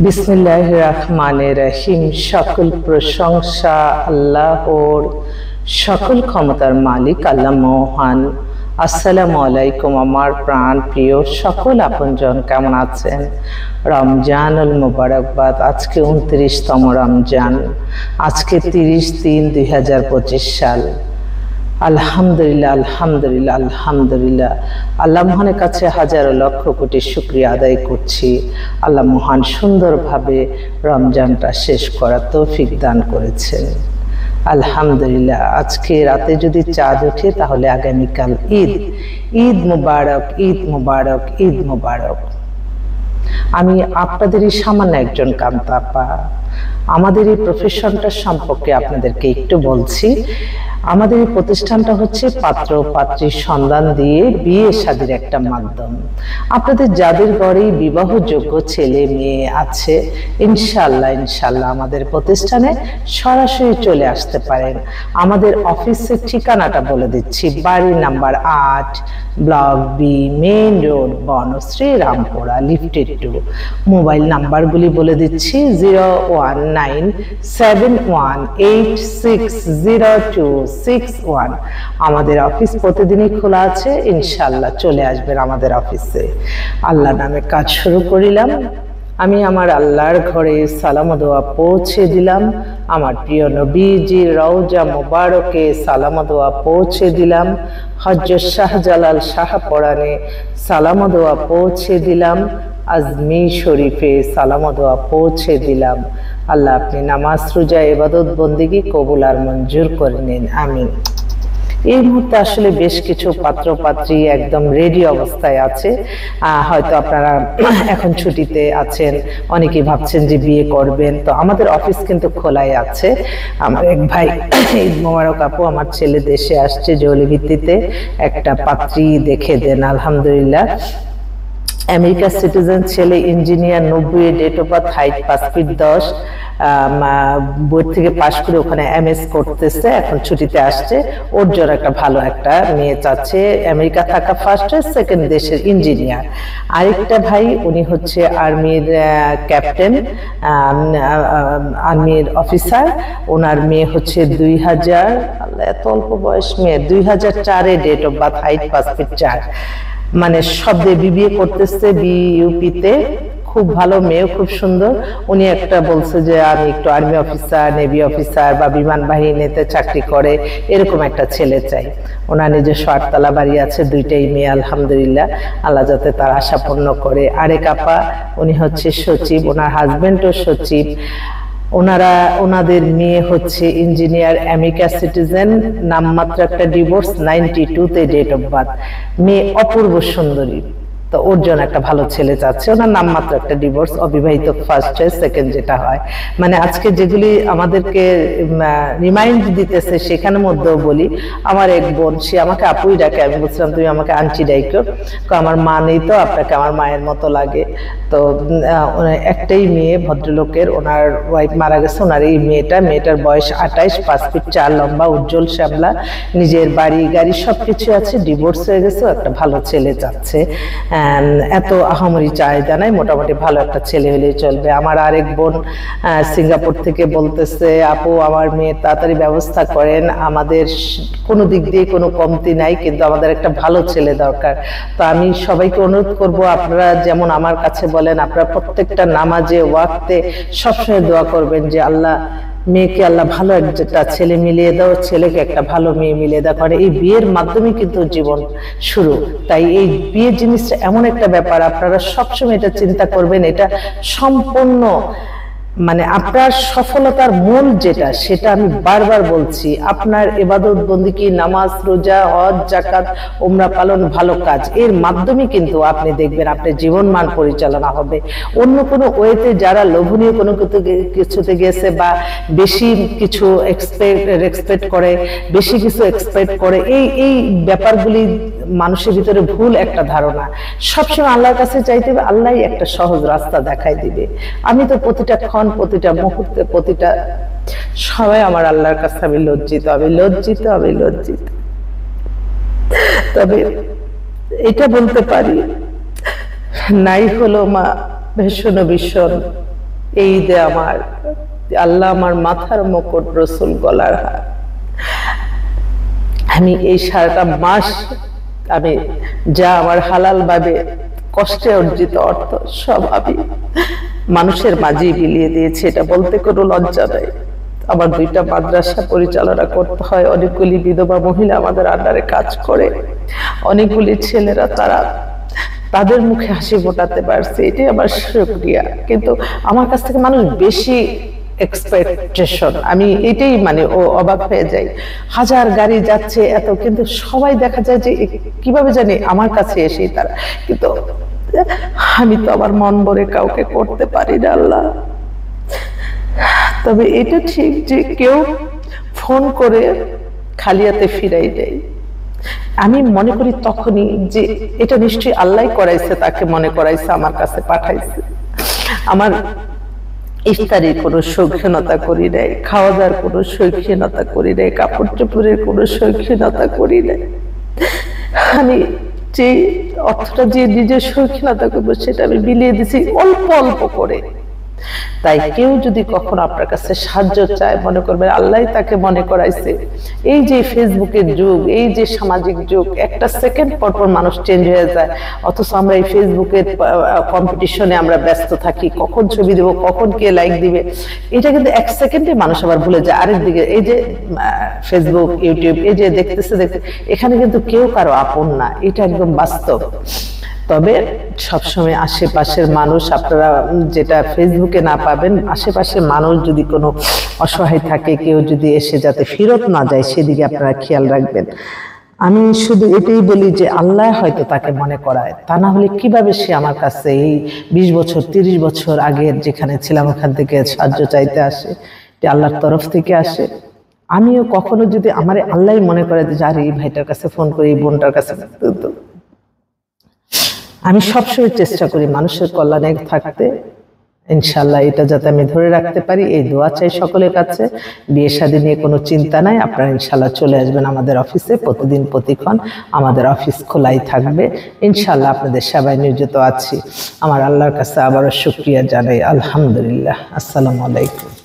বিসমিল্লাহির রহমানির রহিম। সকল প্রশংসা আল্লাহর, সকল ক্ষমতার মালিক আল্লাহ মহান। আসসালামু আলাইকুম আমার প্রাণ প্রিয় সকল আপনজন, কেমন আছেন? রমজানুল মুবারকবাদ। আজকে 29তম রমজান, আজকে 30/3/2025 সাল। আলহামদুলিল্লাহ, আলহামদুলিল্লাহ, আলহামদুলিল্লাহ। আল্লাহ মহানের কাছে হাজারো লক্ষ কোটি শুকরিয়া আদায় করছি। আল্লাহ মহান সুন্দরভাবে রমজানটা শেষ করার তৌফিক দান করেছেন। আলহামদুলিল্লাহ। আজকে রাতে যদি চাঁদ ওঠে তাহলে আগামীকাল ঈদ। ঈদ মুবারক, ঈদ মুবারক, ঈদ মুবারক। আমি আপনাদেরই সামান্য একজন কান্তা আপা। আমাদের এই প্রফেশনটা সম্পর্কে আপনাদেরকে একটু বলছি। আমাদের এই প্রতিষ্ঠানটা হচ্ছে পাত্র পাত্রীর সন্ধান দিয়ে বিয়ে শাদীর একটা মাধ্যম। আপনাদের যাদের ঘরেই বিবাহযোগ্য ছেলে মেয়ে আছে, ইনশাআল্লাহ ইনশাআল্লাহ আমাদের প্রতিষ্ঠানে সরাসরি চলে আসতে পারেন। আমাদের অফিসের ঠিকানাটা বলে দিচ্ছি। বাড়ি number 8, block B, main road, Banasree, Rampura, লিফটেড 2। মোবাইল নাম্বারগুলি বলে দিচ্ছি: 01971860261। আমাদের অফিস প্রতিদিনই খোলা আছে, ইনশাআল্লাহ চলে আসবেন আমাদের অফিসে। আল্লাহ নামে কাজ শুরু করিলাম। আমি আমার আল্লাহর ঘরে সালাম দোয়া পৌঁছে দিলাম। আমার প্রিয় নবীজির রওজা মুবারকে সালাম দোয়া পৌঁছে দিলাম। হযরত শাহজালাল শাহপরানে সালাম দোয়া পৌঁছে দিলাম। আজমির শরীফে সালাম দোয়া পৌঁছে দিলাম। আল্লাহ আপনি নামাজ রোজা ইবাদত বন্দেগী কবুল আর মঞ্জুর করে নিন, আমিন। এই মুহূর্তে আসলে বেশ কিছু পাত্র পাত্রী একদম রেডি অবস্থায় আছে। হয়তো আপনারা এখন ছুটিতে আছেন, অনেকেই ভাবছেন যে বিয়ে করবেন। তো আমাদের অফিস কিন্তু খোলাই আছে। আমার এক ভাই, ঈদ মোবারক আপু, আমার ছেলে দেশে আসছে, জরুরি ভিত্তিতে একটা পাত্রী দেখে দেন। আলহামদুলিল্লাহ। আমেরিকার সিটিজেন ছেলে, engineer, 90 date of birth, height 5 feet 10, বই থেকে পাশ করে ওখানে MS করতেছে, এখন ছুটিতে আসছে। ওর জন্য একটা ভালো একটা মেয়ে চাচ্ছে, আমেরিকা থাকা ফার্স্ট, সেকেন্ড দেশের ইঞ্জিনিয়ার। আরেকটা ভাই, উনি হচ্ছে আর্মির ক্যাপ্টেন, আর্মির অফিসার। ওনার মেয়ে হচ্ছে 2000, এত অল্প বয়স মেয়ে, 2004 date of birth, height 5 feet 4। মানে শব্দে বিবিএ করতেছে BUP-তে। খুব ভালো মেয়ে, খুব সুন্দর। উনি একটা বলছে যে আমি একটু আর্মি অফিসার, নেভি অফিসার বা বিমান বাহিনীতে চাকরি করে এরকম একটা ছেলে চাই। ওনার নিজস্ব 8তলা বাড়ি আছে, 2টাই মেয়ে। আলহামদুলিল্লাহ, আল্লাহ যাতে তার আশা পূর্ণ করে। আরেক আপা, উনি হচ্ছে সচিব, ওনার হাজবেন্ডও সচিব। ওনাদের মেয়ে হচ্ছে ইঞ্জিনিয়ার, আমেরিকা সিটিজেন, নামমাত্র একটা ডিভোর্স, 92-তে ডেট অফ বার্থ। মেয়ে অপূর্ব সুন্দরী। তো ওর জন্য একটা ভালো ছেলে চাচ্ছে। ওনার নামমাত্র একটা ডিভোর্স, অবিবাহিত, ফার্স্ট চয়েস, সেকেন্ড যেটা হয়। মানে আজকে যেগুলি আমাদেরকে রিমাইন্ড দিতেছে সেখানের মধ্যেও বলি, আমার এক বোন, সে আমাকে আপুই ডাকে। আমি বলছিলাম তুমি আমাকে আন্টি ডাইকো। আমার মা নেই তো, আপনাকে আমার মায়ের মতো লাগে। তো একটাই মেয়ে ভদ্রলোকের, ওনার ওয়াইফ মারা গেছে। ওনার এই মেয়েটার বয়স 28, 5 ফিট 4 লম্বা, উজ্জ্বল শ্যামলা, নিজের বাড়ি গাড়ি সবকিছু আছে, ডিভোর্স হয়ে গেছে, একটা ভালো ছেলে চাচ্ছে। এত আহামরি চাহিদা নাই, মোটামুটি ভালো একটা ছেলে হলেই চলবে। আমার আরেক বোন সিঙ্গাপুর থেকে বলতেছে, আপু আমার মেয়ের তাড়াতাড়ি ব্যবস্থা করেন, আমাদের কোনো দিক দিয়ে কোনো কমতি নাই, কিন্তু আমাদের একটা ভালো ছেলে দরকার। তো আমি সবাইকে অনুরোধ করব, আপনারা যেমন আমার কাছে বলেন, আপনারা প্রত্যেকটা নামাজে ওয়াক্তে সবসময় দোয়া করবেন যে আল্লাহ মেয়েকে আল্লাহ ভালো একটা ছেলে মিলিয়ে দাও, ছেলেকে একটা ভালো মেয়ে মিলিয়ে দাও। কারণ এই বিয়ের মাধ্যমে কিন্তু জীবন শুরু। তাই এই বিয়ের জিনিসটা এমন একটা ব্যাপার, আপনারা সবসময় এটা চিন্তা করবেন। এটা সম্পূর্ণ মানে আপনার সফলতার মূল যেটা, সেটা আমি বারবার বলছি, আপনার ইবাদত বন্দেগী, নামাজ রোজা, হজ, যাকাত, উমরা পালন, ভালো কাজ, এর মাধ্যমে কিন্তু আপনি দেখবেন আপনার জীবন মান পরিচালনা হবে। অন্য কোনো ওয়েতে যারা লোভনীয় কোনো কিছুতে গেছে বা বেশি কিছু এক্সপেক্ট করে, বেশি কিছু এক্সপেক্ট করে, এই ব্যাপারগুলি মানুষের ভিতরে ভুল একটা ধারণা। সবসময় আল্লাহর কাছে চাইতে হবে, আল্লাহই একটা সহজ রাস্তা দেখাই দিবে। আমি তো প্রতিটা ক্ষণ, প্রতিটা মুহূর্তে, প্রতিটা সবাই আমার আল্লাহর কাছে আমি লজ্জিত, তবে এটা বলতে পারি, নাই হলো মা ভীষণ ভীষণ, এই ঈদে আমার আল্লাহ আমার মাথার মুকুট, রসুল গলার হার। আমি এই সারাটা মাস আমি যা আমার হালাল ভাবে কষ্টে অর্জিত অর্থ সব আমি মানুষের মাঝেই বিলিয়ে দিয়েছি। এটা বলতে কোনো লজ্জা নেই। আমার 2টা মাদ্রাসা পরিচালনা করতে হয়, অনেকগুলি বিধবা মহিলা আমাদের আন্ডারে কাজ করে, অনেকগুলি ছেলেরা তাদের মুখে হাসি ফোটাতে পারছে, এটাই আমার শুকরিয়া। কিন্তু আমার কাছ থেকে মানুষ বেশি এক্সপেকটেশন, আমি এটাই মানে অবাক হয়ে যাই। 1000 গাড়ি যাচ্ছে এত, কিন্তু সবাই দেখা যায় যে কিভাবে জানি আমার কাছে এসে তারা, কিন্তু আমি তো আমার মন ভরে কাউকে করতে পারি না আল্লাহ। তবে এটা ঠিক যে কেউ ফোন করে খালি হাতে ফিরাই দেয়, আমি মনে করি তখনই যে এটা নিশ্চয়ই আল্লাহ করাইছে, তাকে মনে করাইছে, আমার কাছে পাঠাইছে। আমার ইফতারির কোনো শৌখিনতা করি নাই, খাওয়া দাওয়ার কোনো শৌখিনতা করি নাই, কাপড় চোপড়ের কোনো শৌখিনতা করি নাই। আমি যে অর্থটা যে নিজের শৌখিনতা করবো সেটা আমি বিলিয়ে দিছি অল্প অল্প করে। তাই কেউ যদি কখনো আপনার কাছে সাহায্য চায়, মনে করবেন আল্লাহ তাকে মনে করাইছে। এই যে ফেসবুকের যুগ, এই যে সামাজিক যুগ, একটা সেকেন্ড পর পর মানুষ চেঞ্জ হয়ে যায়, অথচ আমরা এই ফেসবুকের কম্পিটিশনে আমরা ব্যস্ত থাকি, কখন ছবি দেবো, কখন কে লাইক দিবে, এটা কিন্তু 1 সেকেন্ডে মানুষ আবার ভুলে যায়। আরেকদিকে এই যে ফেসবুক, ইউটিউব, এই যে দেখতেছে এখানে কিন্তু কেউ কারো আপন না, এটা একদম বাস্তব। তবে সবসময় আশেপাশের মানুষ, আপনারা যেটা ফেসবুকে না পাবেন, আশেপাশের মানুষ যদি কোনো অসহায় থাকে, কেউ যদি এসে যাতে ফেরত না যায়, সেদিকে আপনারা খেয়াল রাখবেন। আমি শুধু এটাই বলি যে আল্লাহ হয়তো তাকে মনে করায়, তা না হলে কিভাবে সে আমার কাছে এই 20 বছর 30 বছর আগের যেখানে ছিলাম ওখান থেকে সাহায্য চাইতে আসে, এটা আল্লাহর তরফ থেকে আসে। আমিও কখনো যদি আমার আল্লাহ মনে করে যে আরে এই ভাইটার কাছে ফোন করি, এই বোনটার কাছে, আমি সবসময় চেষ্টা করি মানুষের কল্যাণে থাকতে। ইনশাআল্লাহ এটা যাতে আমি ধরে রাখতে পারি, এই দোয়া চাই সকলের কাছে। বিয়ে শাদী নিয়ে কোনো চিন্তা নাই, আপনারা ইনশাআল্লাহ চলে আসবেন আমাদের অফিসে, প্রতিদিন প্রতিক্ষণ আমাদের অফিস খোলাই থাকবে। ইনশাআল্লাহ আপনাদের সেবায় নিয়োজিত আছি। আমার আল্লাহর কাছে আবারও শুকরিয়া জানাই, আলহামদুলিল্লাহ। আসসালামু আলাইকুম।